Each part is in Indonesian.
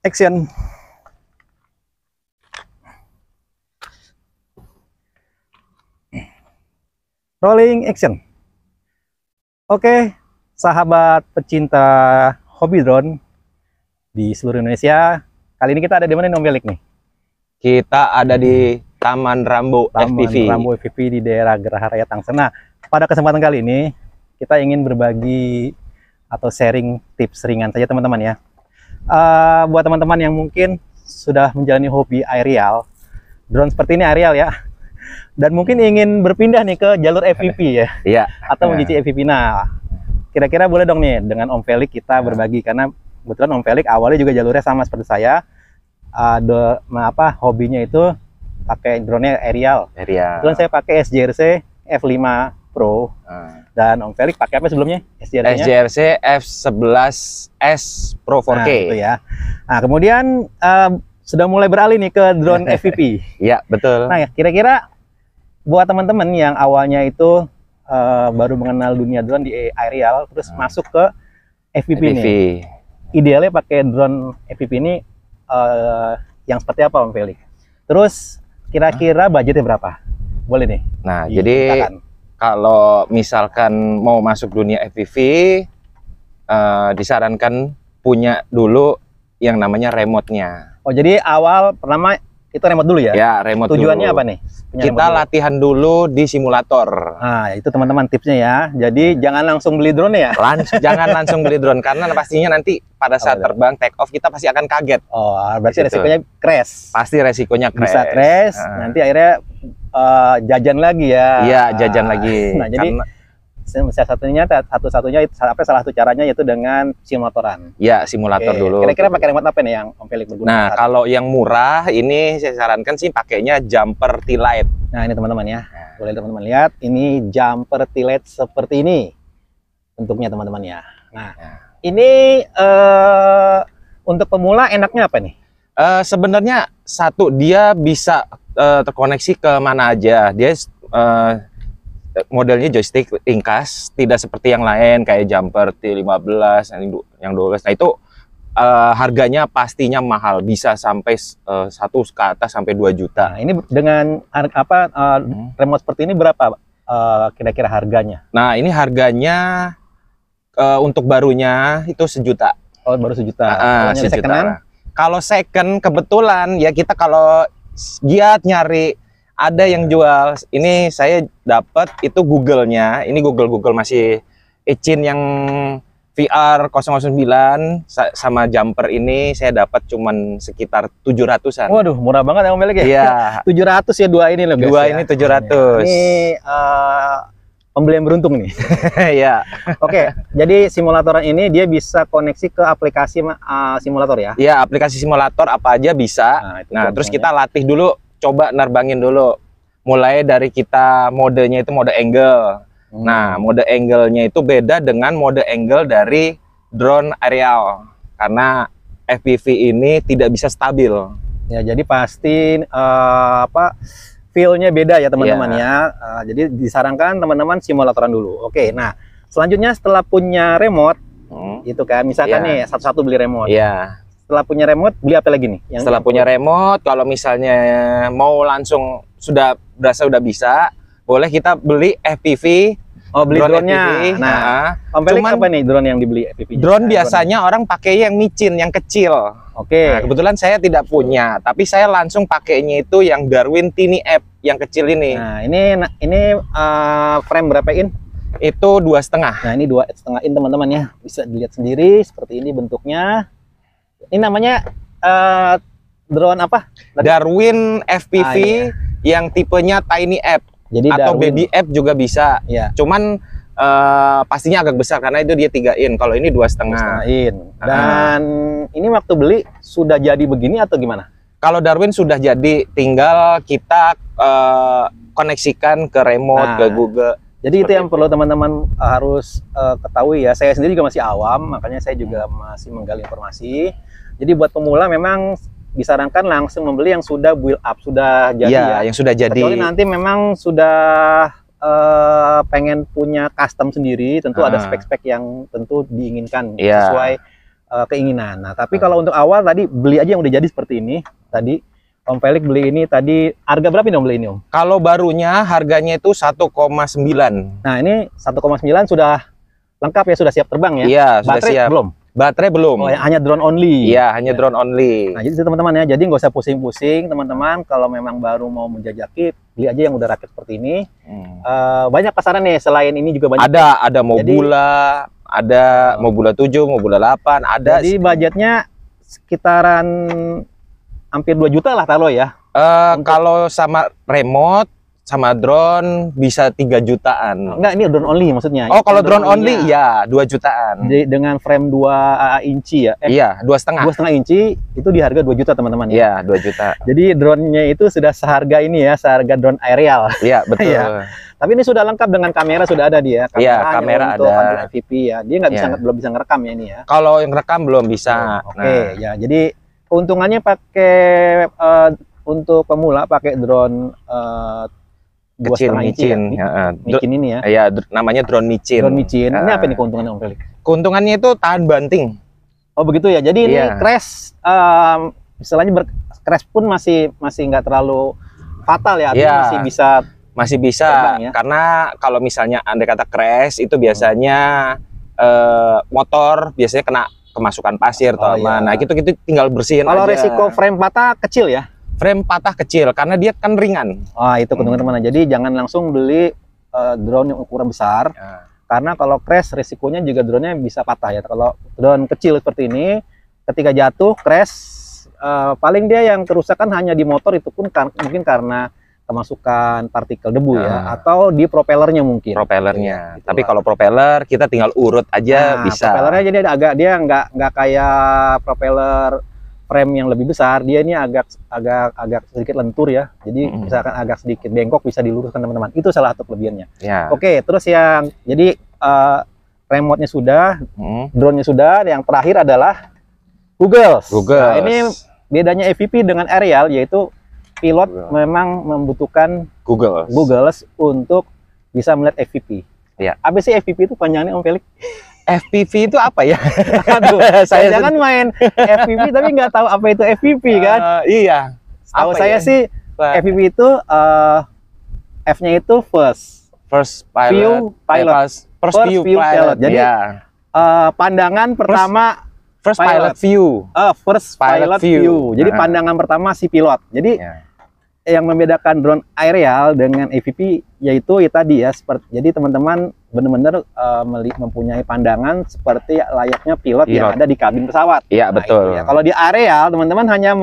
Action. Rolling action. Oke, sahabat pecinta hobi drone di seluruh Indonesia. Kali ini kita ada di mana nih Om Belik nih? Kita ada di Taman Rambu FPV. Rambu FPV di daerah Geraha Raya Tangsel. Nah, pada kesempatan kali ini kita ingin berbagi atau sharing tips ringan saja teman-teman ya. Buat teman-teman yang mungkin sudah menjalani hobi aerial, drone seperti ini aerial ya, dan mungkin ingin berpindah nih ke jalur FPV ya, Iya. atau mencicipi FPV. Nah, kira-kira boleh dong nih dengan Om Felix kita berbagi, karena kebetulan Om Felix awalnya juga jalurnya sama seperti saya, hobinya itu pakai drone-nya aerial. Kebetulan saya pakai SJRC F5 Pro. Dan Om Felix pakai apa sebelumnya? SJRC F11S Pro 4K. Nah, itu ya. Nah, kemudian sudah mulai beralih nih ke drone FPV. Iya, betul. Nah, kira-kira buat teman-teman yang awalnya itu baru mengenal dunia drone di aerial, terus masuk ke FPV nih. Idealnya pakai drone FPV ini yang seperti apa Om Felix? Terus kira-kira budgetnya berapa? Boleh nih. Nah, jadi kalau misalkan mau masuk dunia FPV, disarankan punya dulu yang namanya remote-nya. Oh, jadi awal pertama itu remote dulu ya? Ya, remote. Tujuannya dulu. apa nih? Kita latihan dulu di simulator. Nah, itu teman-teman tipsnya ya. Jadi jangan langsung beli drone ya? Jangan langsung beli drone, karena pastinya nanti pada saat terbang take off kita pasti akan kaget. Oh, berarti resikonya crash. Pasti resikonya crash. Bisa crash, nanti akhirnya jajan lagi ya. Iya, jajan lagi. Nah, jadi salah satu caranya yaitu dengan simulatoran. Ya, simulator dulu. Kira-kira pakai remote apa nih yang Om Felix berguna? Nah, kalau yang murah ini saya sarankan sih pakainya jumper T-Lite. Nah, ini teman-teman ya. Boleh teman-teman lihat, ini jumper T-Lite seperti ini bentuknya teman-teman ya. Nah, ini untuk pemula enaknya apa nih? Sebenarnya satu, dia bisa terkoneksi ke mana aja. Dia modelnya joystick ringkas, tidak seperti yang lain kayak jumper T15 yang 12. Nah, itu harganya pastinya mahal, bisa sampai 1 ke atas sampai 2 juta. Nah, ini dengan remote seperti ini berapa kira-kira harganya? Nah, ini harganya untuk barunya itu 1 juta. Oh, baru 1 juta. Kalau second kebetulan ya, kita kalau giat nyari ada yang jual, ini saya dapat itu Google-nya. Ini Google masih izin yang VR 009 sama jumper ini saya dapat cuman sekitar 700-an. Waduh, murah banget ya Om Felix ya? Iya. 700 ya dua ini loh guys. Dua ini 700. Ini pembelian beruntung nih. Iya. Oke, jadi simulatoran ini dia bisa koneksi ke aplikasi simulator ya? Iya, aplikasi simulator apa aja bisa. Nah, terus kita latih dulu, coba nerbangin dulu. Mulai dari kita modenya itu mode angle. Nah, mode angle-nya itu beda dengan mode angle dari drone aerial. Karena FPV ini tidak bisa stabil. Ya, jadi pasti feel-nya beda ya teman-teman ya. Jadi disarankan teman-teman simulatoran dulu. Oke, nah selanjutnya setelah punya remote, itu kan misalkan nih satu-satu beli remote. Iya. Setelah punya remote, beli apa lagi nih? Setelah punya remote, kalau misalnya mau langsung sudah berasa udah bisa, boleh kita beli FPV. Oh, beli drone-nya. Nah, cuman apa nih drone yang dibeli FPV? Drone biasanya orang pakai yang micin, yang kecil. Oke. Nah, kebetulan saya tidak punya, tapi saya langsung pakainya itu yang Darwin Tiny App yang kecil ini. Nah, ini frame berapa in? Itu 2,5. Nah, ini 2,5 in teman-teman ya. Bisa dilihat sendiri seperti ini bentuknya. Ini namanya drone apa? Darwin FPV yang tipenya Tiny App. Jadi atau Darwin Baby App juga bisa. Ya. Cuman pastinya agak besar karena itu dia 3 in. Kalau ini 2,5 in. Dan ini waktu beli sudah jadi begini atau gimana? Kalau Darwin sudah jadi, tinggal kita koneksikan ke remote, ke Google. Jadi itu yang perlu teman-teman harus ketahui ya. Saya sendiri juga masih awam, makanya saya juga masih menggali informasi. Jadi buat pemula memang disarankan langsung membeli yang sudah build up, sudah jadi ya. Yang sudah jadi. Kecuali nanti memang sudah pengen punya custom sendiri, tentu ada spek-spek yang tentu diinginkan sesuai keinginan. Nah, tapi kalau untuk awal tadi beli aja yang udah jadi seperti ini. Tadi Om Felix beli ini tadi harga berapa nih Om beli ini Om? Kalau barunya harganya itu 1,9. Nah, ini 1,9 sudah lengkap ya, sudah siap terbang ya? Iya, sudah baterai siap. belum? Baterai belum. Oh, hanya drone only. Iya, hanya drone only. Nah, jadi teman-teman ya, jadi nggak usah pusing-pusing teman-teman. Kalau memang baru mau menjajaki, beli aja yang udah rakit seperti ini. Banyak pasaran nih, selain ini juga banyak. Ada Mobula, ada Mobula 7, Mobula 8, ada. Jadi budgetnya sekitaran hampir 2 juta lah taruh ya. Kalau sama remote sama drone bisa 3 jutaan. Enggak, ini drone only maksudnya. Oh, kalau drone only ya 2 jutaan. Jadi dengan frame 2 inci ya. Iya, 2,5. 2,5 inci itu di harga 2 juta teman-teman ya. Iya, 2 juta. Jadi drone-nya itu sudah seharga ini ya, seharga drone aerial. Iya, betul. Ya. Tapi ini sudah lengkap dengan kamera, sudah ada dia. Iya, kamera untuk ada. FPV ya. Dia nggak bisa belum bisa ngerekam ya ini ya. Kalau yang rekam belum bisa. Oke, ya. Jadi keuntungannya pakai untuk pemula pakai drone kecil micin. Micin ini ya. Iya, namanya drone micin. Drone micin. Ini apa nih keuntungannya Om Felix? Keuntungannya itu tahan banting. Oh begitu ya. Jadi ini crash, istilahnya crash pun masih nggak terlalu fatal ya. Masih bisa terbang, ya? Karena kalau misalnya andai kata crash itu biasanya motor biasanya kena kemasukan pasir atau iya. Nah, gitu tinggal bersihin Kalau aja. resiko frame patah kecil ya? Frame patah kecil karena dia kan ringan. Itu teman-teman. Jadi jangan langsung beli drone yang ukuran besar. Karena kalau crash resikonya juga drone-nya bisa patah ya. Kalau drone kecil seperti ini ketika jatuh crash paling dia yang kerusakan hanya di motor, itu pun mungkin karena kemasukan partikel debu ya, atau di propellernya mungkin. Propellernya. Tapi kalau propeller kita tinggal urut aja bisa. Propellernya jadi dia nggak kayak propeller frame yang lebih besar, dia ini agak sedikit lentur ya. Jadi misalkan agak sedikit bengkok bisa diluruskan teman-teman. Itu salah satu kelebihannya. Ya. Oke, terus jadi remote-nya sudah, drone-nya sudah, yang terakhir adalah Google. Nah, ini bedanya FPV dengan aerial, yaitu pilot memang membutuhkan Google untuk bisa melihat FPV. Ya. Apa sih FPV itu panjangnya Om Felix? FPV itu apa ya? Aduh, saya jangan main FPV tapi nggak tahu apa itu FPV kan? Iya. Tahu saya sih FPV itu F-nya itu first view pilot. Jadi pandangan pertama first pilot view. First pilot view. Jadi pandangan pertama si pilot. Jadi yang membedakan drone aerial dengan FPV yaitu tadi ya, jadi teman-teman benar-benar mempunyai pandangan seperti layaknya pilot yang ada di kabin pesawat. Iya, betul. Ya. Kalau di aerial teman-teman hanya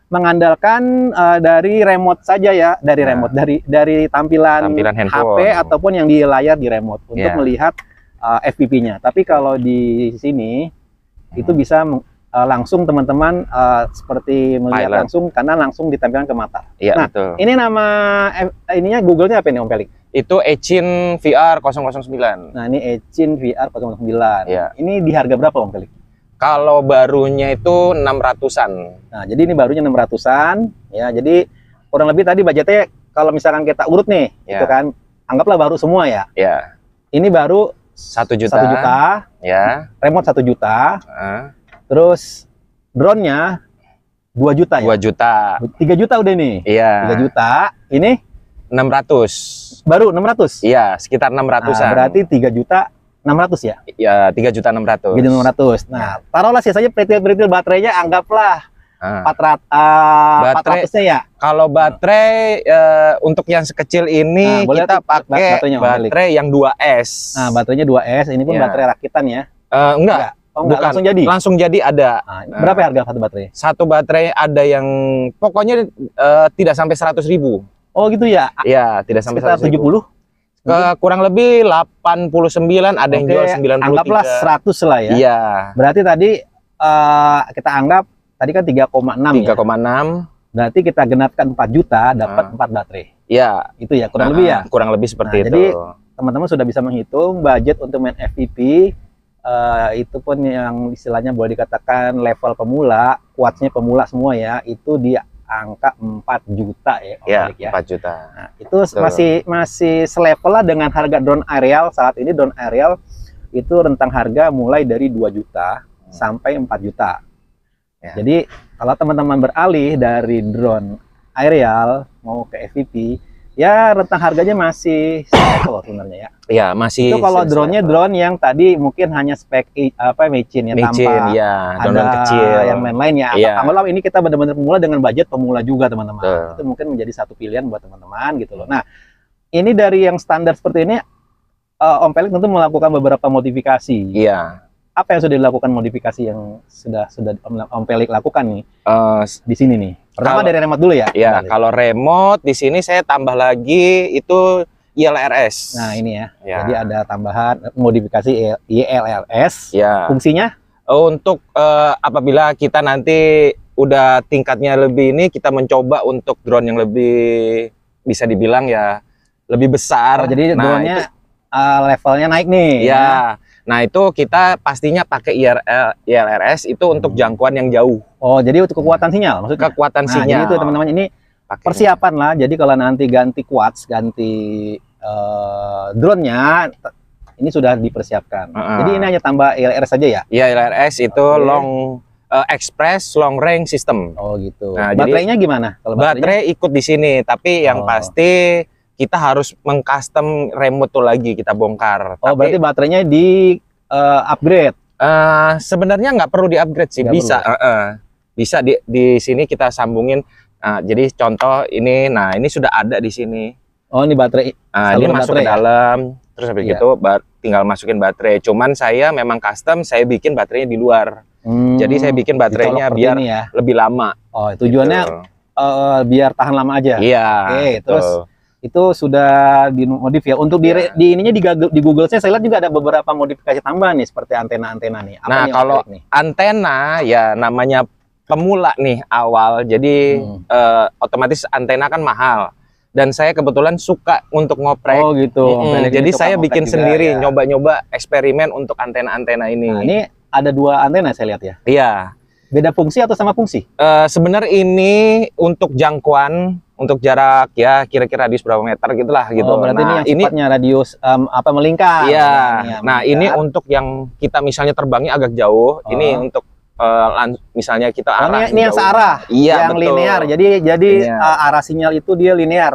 mengandalkan dari remote saja ya, dari tampilan HP ataupun yang di layar di remote untuk melihat FPV-nya. Tapi kalau di sini itu bisa langsung teman-teman seperti melihat langsung karena langsung ditampilkan ke mata. Iya, nah, betul. Ini nama ininya Google-nya apa nih Om Felix? Itu Echin VR 009. Nah, ini Echin VR 009. Iya. Ini di harga berapa Om Felix? Kalau barunya itu 600-an. Nah, jadi ini barunya 600-an ya. Jadi kurang lebih tadi budgetnya kalau misalkan kita urut nih, itu kan anggaplah baru semua ya. Iya. Ini baru 1 juta. 1 juta. Ya. Remote 1 juta. Terus drone-nya 2 juta ya? 2 juta. 3 juta udah nih. Iya. 3 juta. Ini 600. Baru 600? Iya, sekitar 600-an. Nah, berarti 3 juta 600 ya? Iya, 3 juta 600. 3.600. Nah, taruhlah sisanya peritil-peritil baterainya anggaplah 400-nya ya. Kalau baterai untuk yang sekecil ini kita pakai baterai yang 2S. Nah, baterainya 2S, ini pun baterai rakitan ya? Enggak. Bukan, langsung jadi? Langsung jadi ada. Berapa harga satu baterai? Satu baterai ada yang pokoknya tidak sampai 100.000. Oh gitu ya? Iya, tidak sampai 100.000. 70? Kurang lebih 89, ada yang jual 93. Anggaplah 100 lah ya. Iya. Berarti tadi kita anggap tadi kan 3,6 ya. 3,6. Berarti kita genapkan 4 juta dapat 4 baterai. Iya. Itu ya kurang lebih ya. Kurang lebih seperti itu. Jadi teman-teman sudah bisa menghitung budget untuk main FPV. Itu pun yang istilahnya boleh dikatakan level pemula, kuatnya pemula semua ya, itu di angka 4 juta ya. Ya, 4 juta. Nah, itu masih selevel lah dengan harga drone aerial saat ini. Drone aerial itu rentang harga mulai dari 2 juta sampai 4 juta. Ya. Jadi kalau teman-teman beralih dari drone aerial mau ke FPV, ya rentang harganya masih level sebenarnya ya. Iya, masih. Itu kalau drone-nya drone yang tadi mungkin hanya spek micin ya, tanpa ya, ada kecil yang lain-lain ya. Ya. Anggaplah ini kita benar-benar pemula dengan budget pemula juga teman-teman. Itu mungkin menjadi satu pilihan buat teman-teman gitu loh. Nah, ini dari yang standar seperti ini, Om Felix tentu melakukan beberapa modifikasi. Iya. Apa yang sudah dilakukan modifikasi yang sudah Om Felix lakukan nih di sini nih? Pertama dari remote dulu ya. Iya, kalau remote di sini saya tambah lagi itu ILRS. Nah ini ya. Jadi ada tambahan modifikasi ILRS. Ya. Fungsinya? Untuk apabila kita nanti udah tingkatnya lebih ini, kita mencoba untuk drone yang lebih bisa dibilang ya lebih besar. Oh, jadi drone-nya levelnya naik nih. Ya. Nah itu kita pastinya pakai ILRS itu untuk jangkauan yang jauh. Oh jadi untuk kekuatan sinyal maksudnya? Kekuatan sinyal. Jadi itu teman-teman ini persiapan lah. Jadi kalau nanti ganti quartz, ganti drone-nya, ini sudah dipersiapkan. Jadi ini hanya tambah ILRS saja ya? Iya ILRS itu long express long range system. Oh gitu. Nah, baterainya gimana? Kalau baterai ikut di sini, tapi yang pasti kita harus mengcustom remote tuh lagi kita bongkar. Oh, berarti baterainya di upgrade? Sebenarnya nggak perlu di upgrade sih, bisa. Bisa di sini kita sambungin. Jadi contoh ini, nah ini sudah ada di sini. Oh, ini baterai. Ini masuk ke dalam, terus habis itu tinggal masukin baterai. Cuman saya memang custom, saya bikin baterainya di luar. Jadi saya bikin baterainya biar lebih lama. Oh, tujuannya biar tahan lama aja. Iya. Oke, terus itu sudah dimodif ya. Untuk di ininya di Google saya lihat juga ada beberapa modifikasi tambahan nih seperti antena-antena nih. Nah, kalau antena ya namanya pemula nih awal. Jadi otomatis antena kan mahal. Dan saya kebetulan suka untuk ngoprek. Oh gitu. Jadi saya bikin sendiri, nyoba-nyoba eksperimen untuk antena-antena ini. Nah, ini ada 2 antena saya lihat ya. Iya. Beda fungsi atau sama fungsi? Sebenarnya ini untuk jangkauan, untuk jarak ya kira-kira radius berapa meter gitulah gitu. Oh, berarti ini yang sifatnya radius melingkar. Iya. Nah, ini untuk yang kita misalnya terbangnya agak jauh, ini untuk misalnya kita arah ini yang searah, yang linear. Jadi arah sinyal itu dia linear,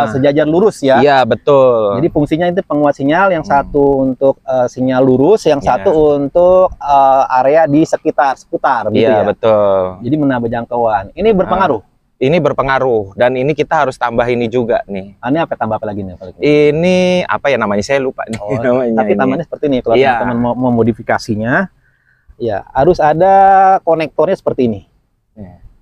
sejajar lurus ya. Iya, betul. Jadi fungsinya itu penguat sinyal, yang satu untuk sinyal lurus, yang satu untuk area di seputar gitu ya. Iya, betul. Jadi menambah jangkauan. Ini berpengaruh. Ini berpengaruh, dan ini kita harus tambah ini juga nih. Ini apa tambah apa lagi nih? Ini apa ya namanya, saya lupa nih. Tapi tambahnya seperti ini kalau teman-teman mau modifikasinya. Ya, harus ada konektornya seperti ini.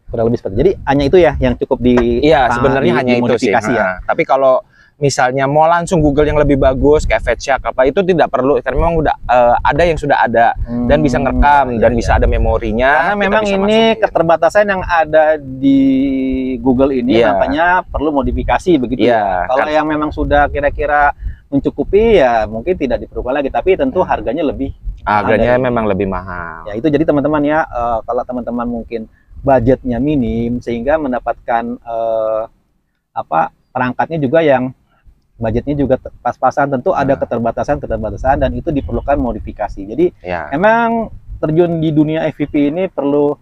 Kurang lebih seperti. Jadi hanya itu ya yang cukup di sebenarnya hanya itu sih. Ya. Tapi kalau misalnya mau langsung Google yang lebih bagus kayak Fatshark apa itu tidak perlu, karena memang udah ada yang sudah ada dan bisa ngerekam dan bisa ada memorinya. Karena memang ini keterbatasan yang ada di Google ini nampaknya perlu modifikasi begitu ya. Kalau yang memang sudah kira-kira mencukupi ya mungkin tidak diperlukan lagi, tapi tentu harganya memang lebih mahal. Ya itu jadi teman-teman ya, kalau teman-teman mungkin budgetnya minim sehingga mendapatkan perangkatnya juga yang budgetnya juga pas-pasan, tentu ada keterbatasan dan itu diperlukan modifikasi. Jadi emang terjun di dunia FPV ini perlu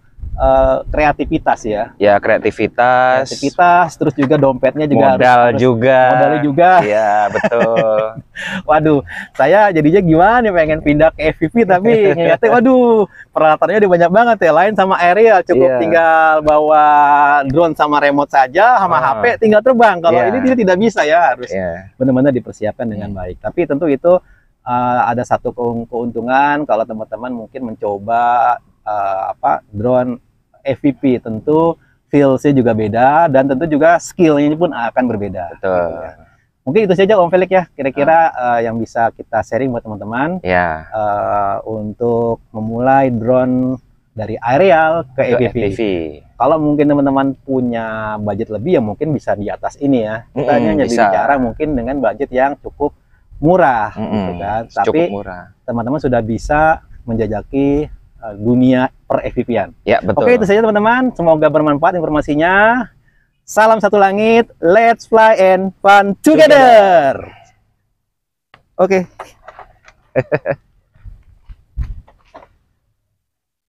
kreativitas ya. Ya, kreativitas, terus juga dompetnya juga modalnya juga. Iya, betul. Waduh, saya jadinya gimana pengen pindah ke FPV tapi ngeliatnya waduh, peralatannya udah banyak banget ya, lain sama aerial cukup tinggal bawa drone sama remote saja sama HP tinggal terbang. Kalau ini tidak bisa ya, harus benar-benar dipersiapkan dengan baik. Tapi tentu itu ada satu keuntungan kalau teman-teman mungkin mencoba drone FPV, tentu feels-nya juga beda dan tentu juga skill-nya pun akan berbeda. Betul. Gitu ya. Mungkin itu saja Om Felix ya, kira-kira yang bisa kita sharing buat teman-teman untuk memulai drone dari aerial ke FPV. Kalau mungkin teman-teman punya budget lebih ya mungkin bisa di atas ini ya. Kita hanya bicara mungkin dengan budget yang cukup murah, gitu kan. Tapi teman-teman sudah bisa menjajaki dunia per FPV-an. Ya, betul. Oke, itu saja teman-teman. Semoga bermanfaat informasinya. Salam satu langit. Let's fly and fun together. Oke.